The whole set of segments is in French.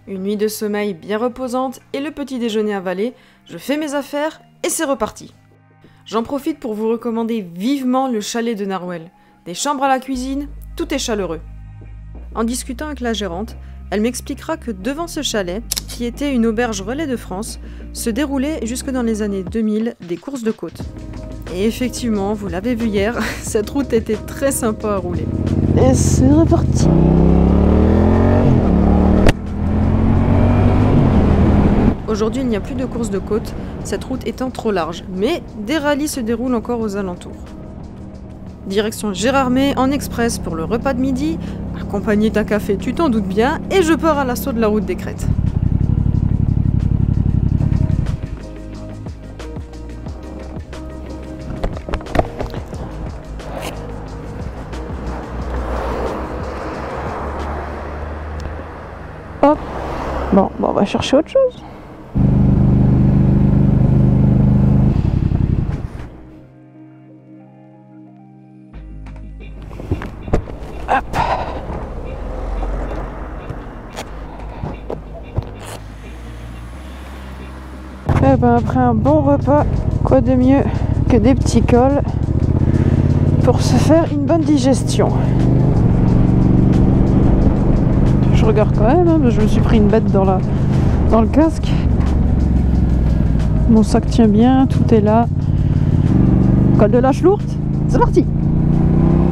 Une nuit de sommeil bien reposante et le petit déjeuner avalé, je fais mes affaires et c'est reparti. J'en profite pour vous recommander vivement le chalet de Narwell. Des chambres à la cuisine, tout est chaleureux. En discutant avec la gérante, elle m'expliquera que devant ce chalet, qui était une auberge relais de France, se déroulaient jusque dans les années 2000 des courses de côte. Et effectivement, vous l'avez vu hier, cette route était très sympa à rouler. Et c'est reparti. Aujourd'hui, il n'y a plus de courses de côte, cette route étant trop large, mais des rallyes se déroulent encore aux alentours. Direction Gérardmer en express pour le repas de midi, accompagné d'un café, tu t'en doutes bien, et je pars à l'assaut de la route des crêtes. Hop. Bon, on va chercher autre chose. Hop. Et ben après un bon repas, quoi de mieux que des petits cols pour se faire une bonne digestion. Je regarde quand même, hein, je me suis pris une bête dans le casque. Mon sac tient bien, tout est là. Col de la Schlourte, c'est parti!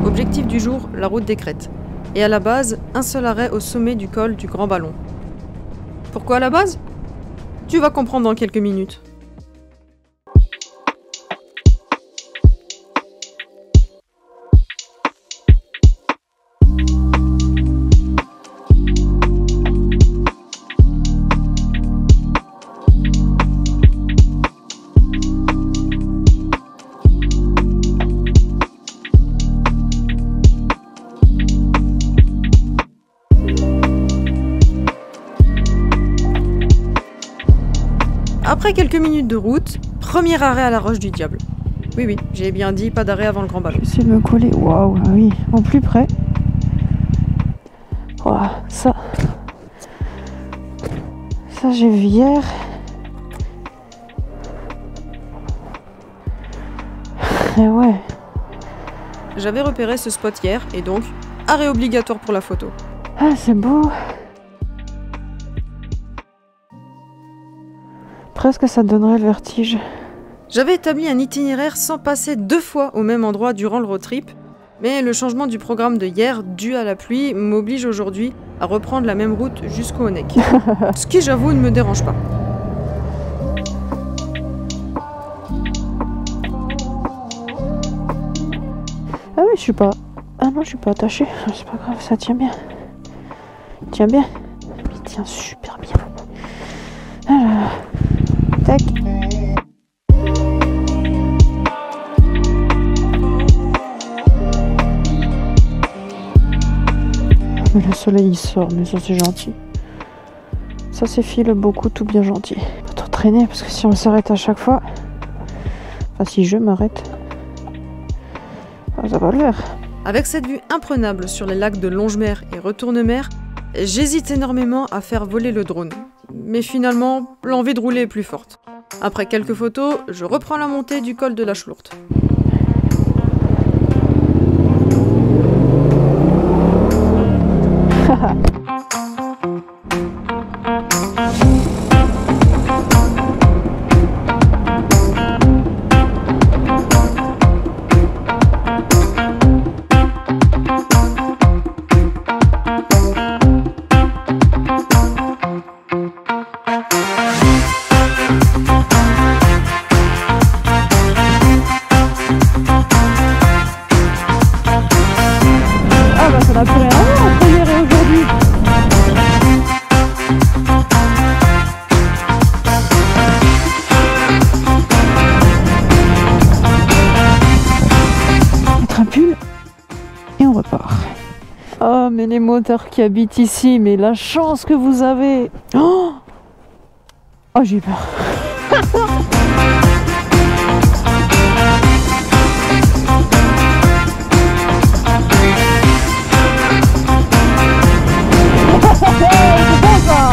Objectif du jour, la route des crêtes. Et à la base, un seul arrêt au sommet du col du Grand Ballon. Pourquoi à la base? Tu vas comprendre dans quelques minutes. Après quelques minutes de route, premier arrêt à la Roche du Diable. Oui, j'ai bien dit, pas d'arrêt avant le Grand Ballon. J'essaie de me coller, waouh, oui, au plus près. Waouh, ça j'ai vu hier. Et ouais. J'avais repéré ce spot hier, et donc, arrêt obligatoire pour la photo. Ah, c'est beau. Presque ça te donnerait le vertige. J'avais établi un itinéraire sans passer 2 fois au même endroit durant le road trip, mais le changement du programme de hier, dû à la pluie, m'oblige aujourd'hui à reprendre la même route jusqu'au Honeck. Ce qui, j'avoue, ne me dérange pas. Ah oui, je suis pas... Ah non, je suis pas attachée. C'est pas grave, ça tient bien. Tient bien. Il tient super bien. Alors... Tac. Mais le soleil il sort, mais ça c'est gentil. Ça s'effile beaucoup, tout bien gentil. Pas trop traîner parce que si on s'arrête à chaque fois, enfin si je m'arrête, ça va le faire. Avec cette vue imprenable sur les lacs de Longemer et Retournemer, j'hésite énormément à faire voler le drone. Mais finalement, l'envie de rouler est plus forte. Après quelques photos, je reprends la montée du col de la Schlourte. Ça n'a plus rien à voir entre hier et aujourd'hui. Mettre un pull et on repart. Oh mais les motards qui habitent ici, mais la chance que vous avez. Oh, j'ai eu peur. C'est bon ça.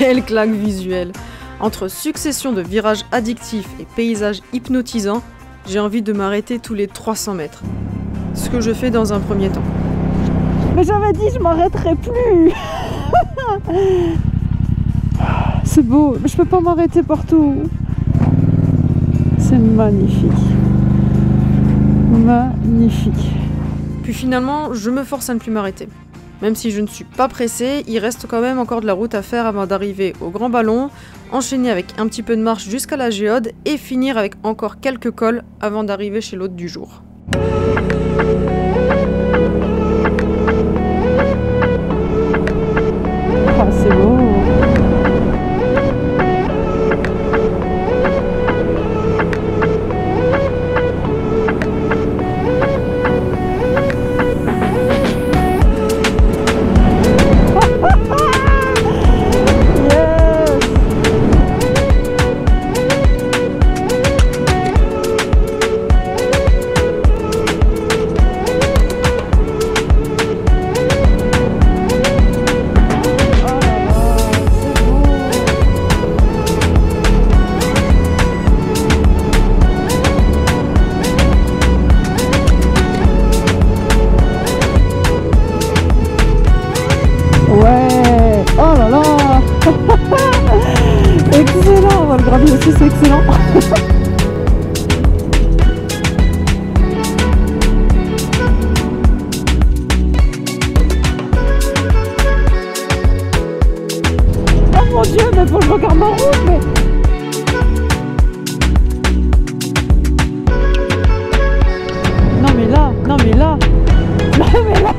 quelle claque visuelle! Entre succession de virages addictifs et paysages hypnotisants, j'ai envie de m'arrêter tous les 300 mètres. Ce que je fais dans un premier temps. Mais j'avais dit je m'arrêterai plus. C'est beau, mais je peux pas m'arrêter partout. C'est magnifique. Magnifique. Puis finalement, je me force à ne plus m'arrêter. Même si je ne suis pas pressée, il reste quand même encore de la route à faire avant d'arriver au Grand Ballon, enchaîner avec un petit peu de marche jusqu'à la Géode et finir avec encore quelques cols avant d'arriver chez l'hôte du jour. Ah, c'est beau. Ouais, oh là là. Excellent, on va le gravir aussi, c'est excellent. Oh mon Dieu, mais faut que je regarde ma route, mais... Non mais là, non mais là, non mais là.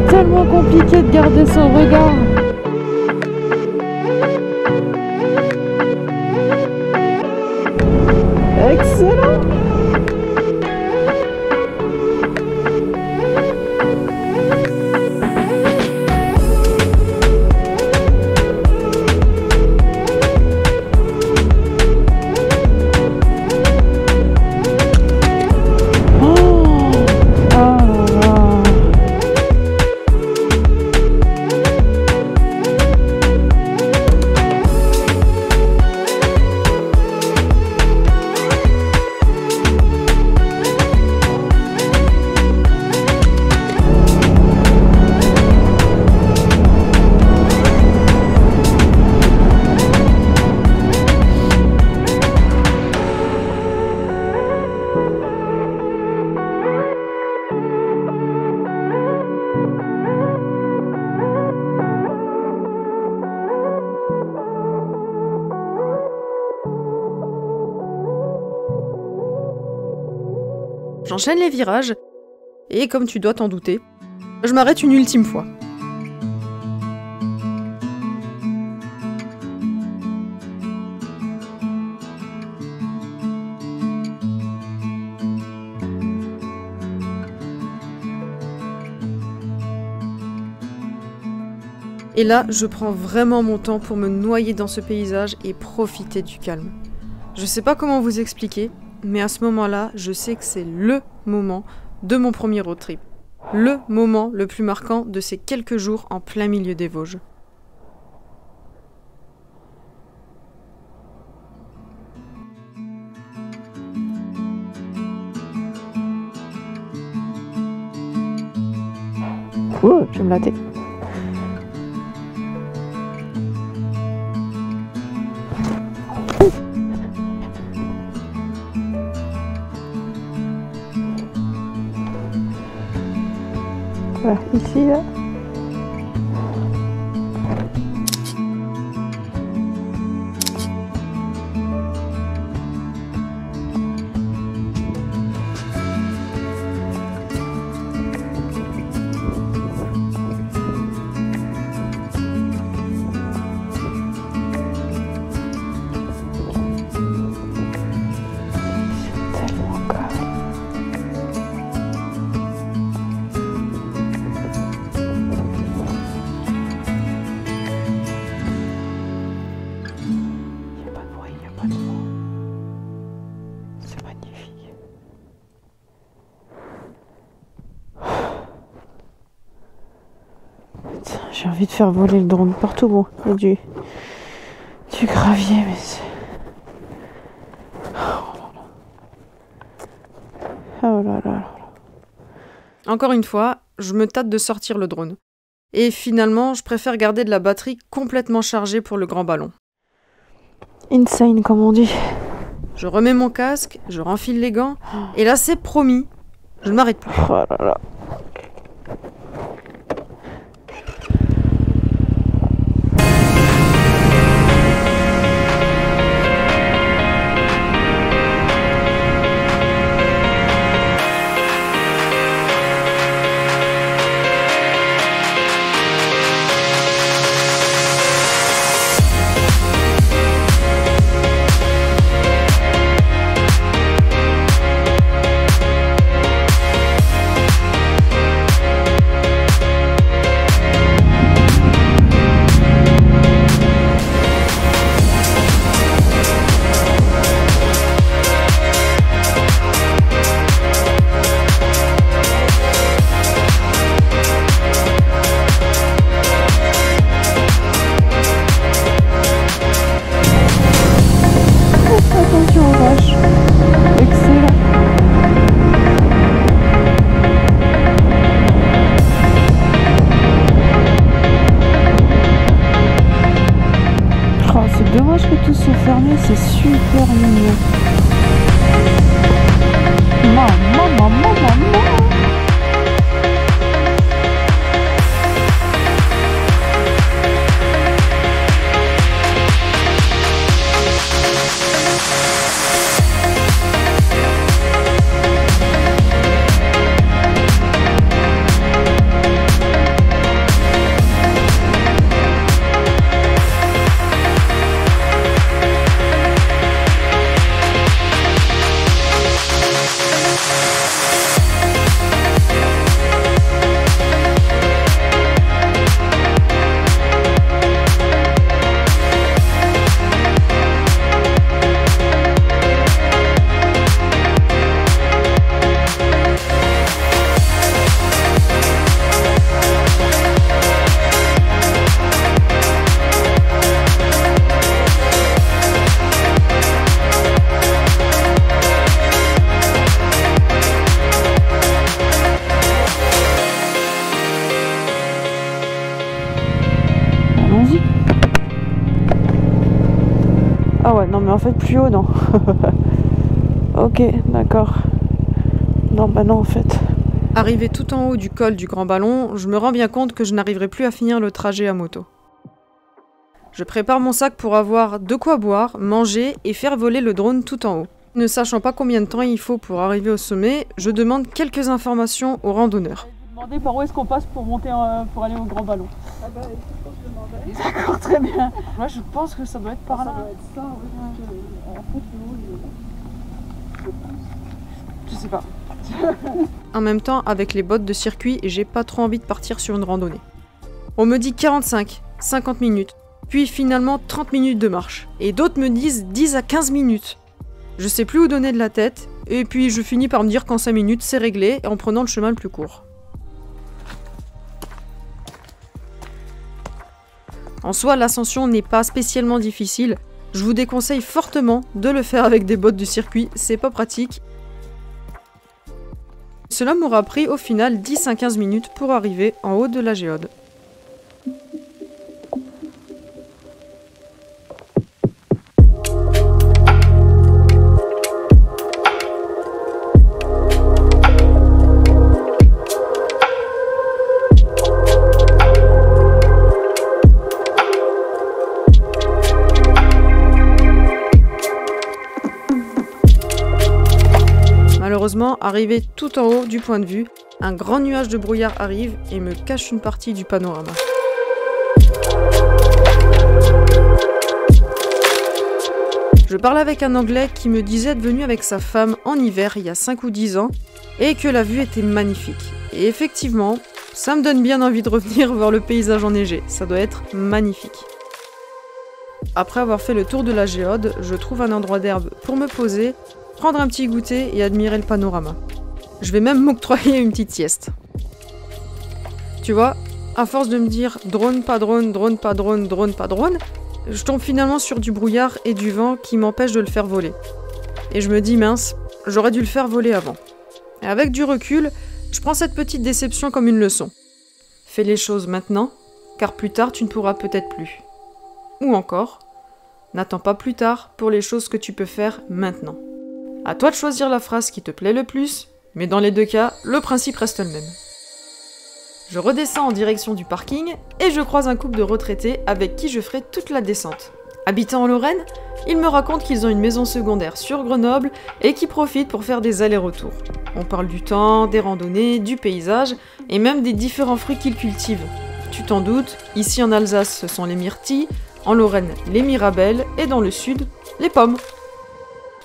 Tellement compliqué de garder son regard. Excellent. J'enchaîne les virages, et comme tu dois t'en douter, je m'arrête une ultime fois. Et là, je prends vraiment mon temps pour me noyer dans ce paysage et profiter du calme. Je sais pas comment vous expliquer, mais à ce moment-là, je sais que c'est LE moment de mon premier road trip. Le moment le plus marquant de ces quelques jours en plein milieu des Vosges. Oh, je vais me latter. Voilà, ici, là. complètement. C'est magnifique. J'ai envie de faire voler le drone partout. Bon, il y a du gravier, mais c'est... Oh là là. Encore une fois, je me tâte de sortir le drone. Et finalement, je préfère garder de la batterie complètement chargée pour le grand ballon. Insane, comme on dit. Je remets mon casque, je renfile les gants, et là c'est promis, je ne m'arrête plus. Oh là là. Attention aux vaches. Excellent. Oh, c'est dommage que tout soit fermé, c'est super mignon. Maman. Allons-y. Ah ouais, non mais en fait plus haut, non. Ok, d'accord. Non, bah non en fait. Arrivé tout en haut du col du grand ballon, je me rends bien compte que je n'arriverai plus à finir le trajet à moto. Je prépare mon sac pour avoir de quoi boire, manger et faire voler le drone tout en haut. Ne sachant pas combien de temps il faut pour arriver au sommet, je demande quelques informations aux randonneurs. Demandez par où est-ce qu'on passe pour monter, pour aller au grand ballon. Ah bah écoute, je demanderai. D'accord, très bien. Moi je pense que ça doit être par là. Ça doit être ça, oui. En photo, je pense. Je sais pas. En même temps, avec les bottes de circuit, j'ai pas trop envie de partir sur une randonnée. On me dit 45, 50 minutes, puis finalement 30 minutes de marche. Et d'autres me disent 10 à 15 minutes. Je sais plus où donner de la tête, et puis je finis par me dire qu'en 5 minutes c'est réglé, en prenant le chemin le plus court. En soi, l'ascension n'est pas spécialement difficile. Je vous déconseille fortement de le faire avec des bottes du circuit, c'est pas pratique. Cela m'aura pris au final 10 à 15 minutes pour arriver en haut de la géode. Malheureusement, arrivé tout en haut du point de vue, un grand nuage de brouillard arrive et me cache une partie du panorama. Je parlais avec un Anglais qui me disait être venu avec sa femme en hiver il y a 5 ou 10 ans et que la vue était magnifique. Et effectivement, ça me donne bien envie de revenir voir le paysage enneigé, ça doit être magnifique. après avoir fait le tour de la géode, je trouve un endroit d'herbe pour me poser, prendre un petit goûter et admirer le panorama. Je vais même m'octroyer une petite sieste. Tu vois, à force de me dire drone, pas drone, drone, pas drone, drone, pas drone, je tombe finalement sur du brouillard et du vent qui m'empêchent de le faire voler. Et je me dis mince, j'aurais dû le faire voler avant. Et avec du recul, je prends cette petite déception comme une leçon. Fais les choses maintenant, car plus tard tu ne pourras peut-être plus. Ou encore, n'attends pas plus tard pour les choses que tu peux faire maintenant. À toi de choisir la phrase qui te plaît le plus, mais dans les deux cas, le principe reste le même. Je redescends en direction du parking et je croise un couple de retraités avec qui je ferai toute la descente. Habitant en Lorraine, ils me racontent qu'ils ont une maison secondaire sur Grenoble et qui profitent pour faire des allers-retours. On parle du temps, des randonnées, du paysage et même des différents fruits qu'ils cultivent. Tu t'en doutes, ici en Alsace ce sont les myrtilles, en Lorraine les mirabelles et dans le sud les pommes.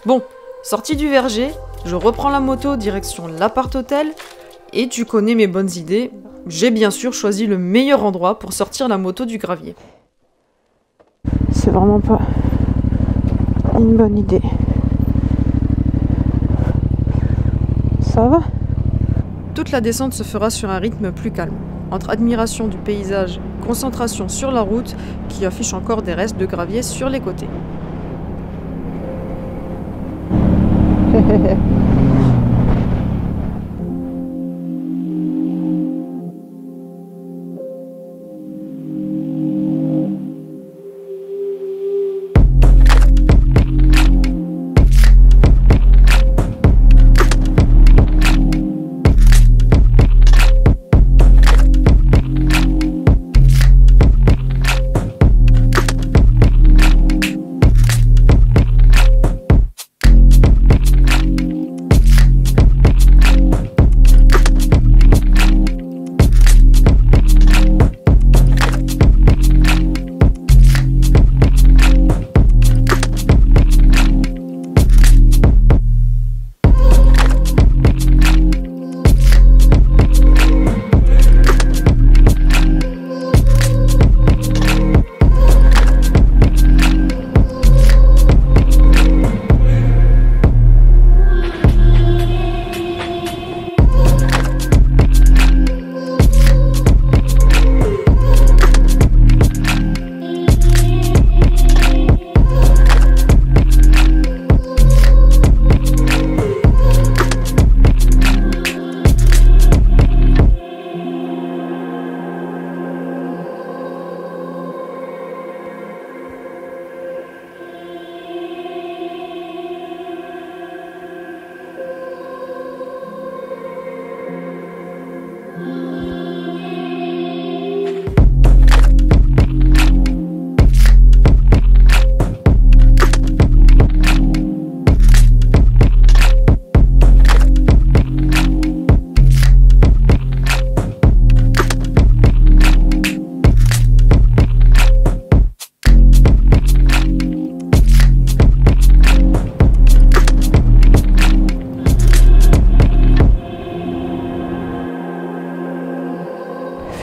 Bon, sorti du verger, je reprends la moto direction l'appart-hôtel et tu connais mes bonnes idées. J'ai bien sûr choisi le meilleur endroit pour sortir la moto du gravier. C'est vraiment pas une bonne idée. Ça va? Toute la descente se fera sur un rythme plus calme, entre admiration du paysage, concentration sur la route qui affiche encore des restes de gravier sur les côtés.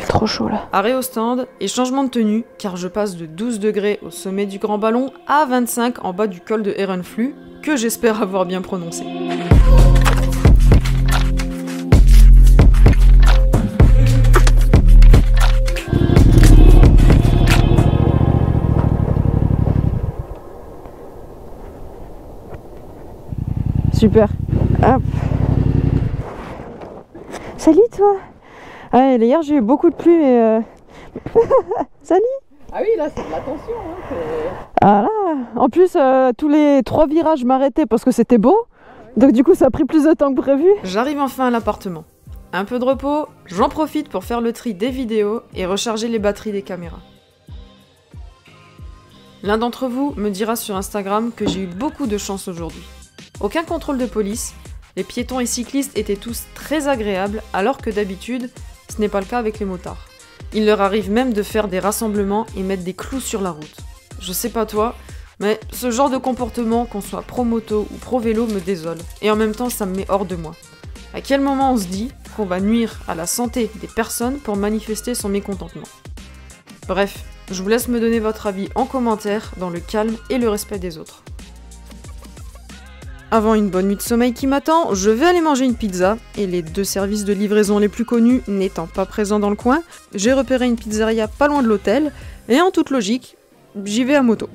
Trop chaud là. Arrêt au stand et changement de tenue, car je passe de 12 degrés au sommet du Grand Ballon à 25 en bas du col de Herrenfluh, que j'espère avoir bien prononcé. Super. Hop. Salut toi. Ah, hier j'ai eu beaucoup de pluie et Salut. Ah oui, là c'est de la tension. Hein, ah là. En plus, tous les 3 virages m'arrêtaient parce que c'était beau. Donc du coup ça a pris plus de temps que prévu. J'arrive enfin à l'appartement. Un peu de repos, j'en profite pour faire le tri des vidéos et recharger les batteries des caméras. L'un d'entre vous me dira sur Instagram que j'ai eu beaucoup de chance aujourd'hui. Aucun contrôle de police, les piétons et cyclistes étaient tous très agréables alors que d'habitude, ce n'est pas le cas avec les motards. Il leur arrive même de faire des rassemblements et mettre des clous sur la route. Je sais pas toi, mais ce genre de comportement, qu'on soit pro-moto ou pro-vélo, me désole. Et en même temps, ça me met hors de moi. À quel moment on se dit qu'on va nuire à la santé des personnes pour manifester son mécontentement? Bref, Je vous laisse me donner votre avis en commentaire, dans le calme et le respect des autres. Avant une bonne nuit de sommeil qui m'attend, je vais aller manger une pizza, et les 2 services de livraison les plus connus n'étant pas présents dans le coin, j'ai repéré une pizzeria pas loin de l'hôtel, et en toute logique, j'y vais à moto.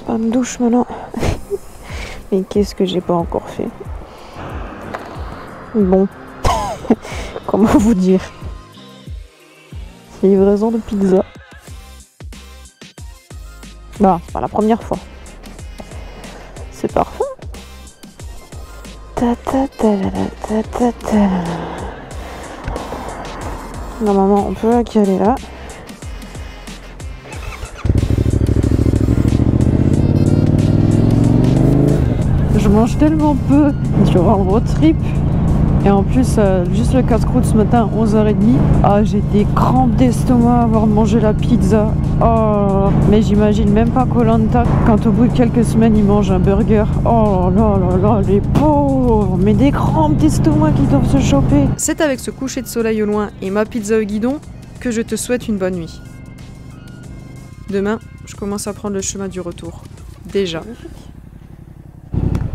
Pas de douche maintenant. Mais qu'est-ce que j'ai pas encore fait? Bon, comment vous dire? Livraison de pizza. Bah, c'est pas la première fois. C'est parfait. Ta ta ta la la ta ta ta. Normalement, on peut la caler là. Je mange tellement peu durant le road trip. Et en plus, juste le casse-croûte ce matin à 11h30. Ah, j'ai des crampes d'estomac à avoir mangé la pizza. Oh, mais j'imagine même pas Koh-Lanta quand au bout de quelques semaines, ils mangent un burger. Oh là là là, les pauvres. Mais des crampes d'estomac qui doivent se choper. C'est avec ce coucher de soleil au loin et ma pizza au guidon que je te souhaite une bonne nuit. Demain, je commence à prendre le chemin du retour. Déjà.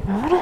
Voilà.